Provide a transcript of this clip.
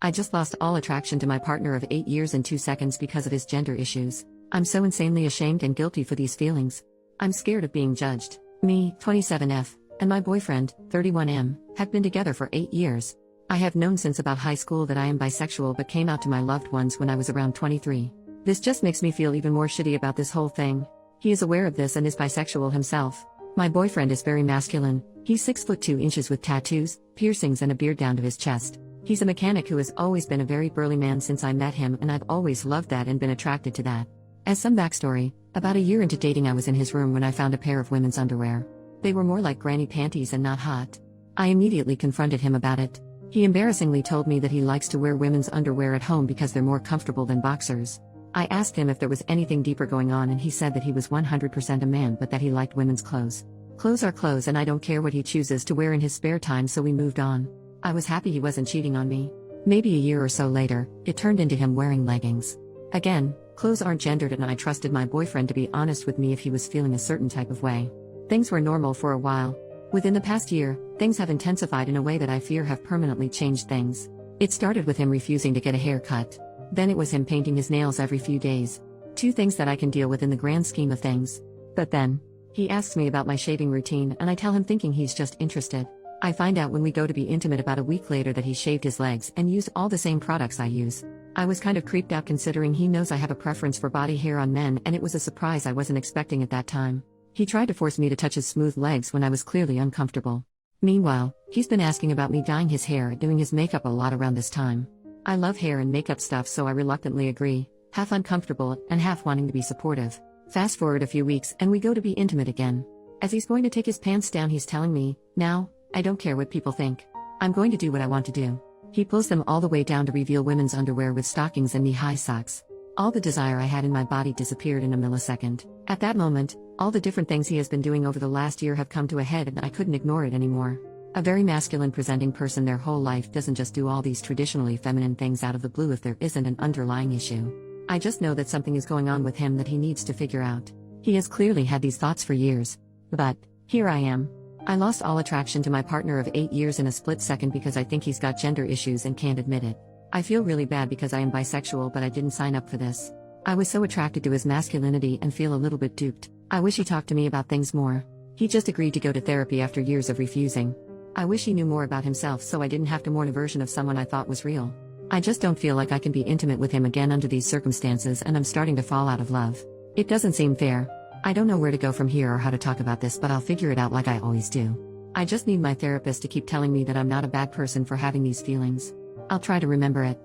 I just lost all attraction to my partner of 8 years and 2 seconds because of his gender issues. I'm so insanely ashamed and guilty for these feelings. I'm scared of being judged. Me, 27F, and my boyfriend, 31M, have been together for 8 years. I have known since about high school that I am bisexual but came out to my loved ones when I was around 23. This just makes me feel even more shitty about this whole thing. He is aware of this and is bisexual himself. My boyfriend is very masculine. He's 6'2" with tattoos, piercings and a beard down to his chest. He's a mechanic who has always been a very burly man since I met him, and I've always loved that and been attracted to that. As some backstory, about a year into dating I was in his room when I found a pair of women's underwear. They were more like granny panties and not hot. I immediately confronted him about it. He embarrassingly told me that he likes to wear women's underwear at home because they're more comfortable than boxers. I asked him if there was anything deeper going on, and he said that he was 100% a man but that he liked women's clothes. Clothes are clothes and I don't care what he chooses to wear in his spare time, so we moved on. I was happy he wasn't cheating on me. Maybe a year or so later, it turned into him wearing leggings. Again, clothes aren't gendered, and I trusted my boyfriend to be honest with me if he was feeling a certain type of way. Things were normal for a while. Within the past year, things have intensified in a way that I fear have permanently changed things. It started with him refusing to get a haircut. Then it was him painting his nails every few days. 2 things that I can deal with in the grand scheme of things. But then, he asks me about my shaving routine and I tell him thinking he's just interested. I find out when we go to be intimate about a week later that he shaved his legs and used all the same products I use. I was kind of creeped out considering he knows I have a preference for body hair on men, and it was a surprise I wasn't expecting at that time. He tried to force me to touch his smooth legs when I was clearly uncomfortable. Meanwhile, he's been asking about me dyeing his hair and doing his makeup a lot around this time. I love hair and makeup stuff, so I reluctantly agree, half uncomfortable and half wanting to be supportive. Fast forward a few weeks and we go to be intimate again. As he's going to take his pants down, he's telling me, "Now, I don't care what people think. I'm going to do what I want to do." He pulls them all the way down to reveal women's underwear with stockings and knee-high socks. All the desire I had in my body disappeared in a millisecond. At that moment, all the different things he has been doing over the last year have come to a head and I couldn't ignore it anymore. A very masculine presenting person their whole life doesn't just do all these traditionally feminine things out of the blue if there isn't an underlying issue. I just know that something is going on with him that he needs to figure out. He has clearly had these thoughts for years. But, here I am. I lost all attraction to my partner of 8 years in a split second because I think he's got gender issues and can't admit it. I feel really bad because I am bisexual, but I didn't sign up for this. I was so attracted to his masculinity and feel a little bit duped. I wish he talked to me about things more. He just agreed to go to therapy after years of refusing. I wish he knew more about himself so I didn't have to mourn a version of someone I thought was real. I just don't feel like I can be intimate with him again under these circumstances, and I'm starting to fall out of love. It doesn't seem fair. I don't know where to go from here or how to talk about this, but I'll figure it out like I always do. I just need my therapist to keep telling me that I'm not a bad person for having these feelings. I'll try to remember it.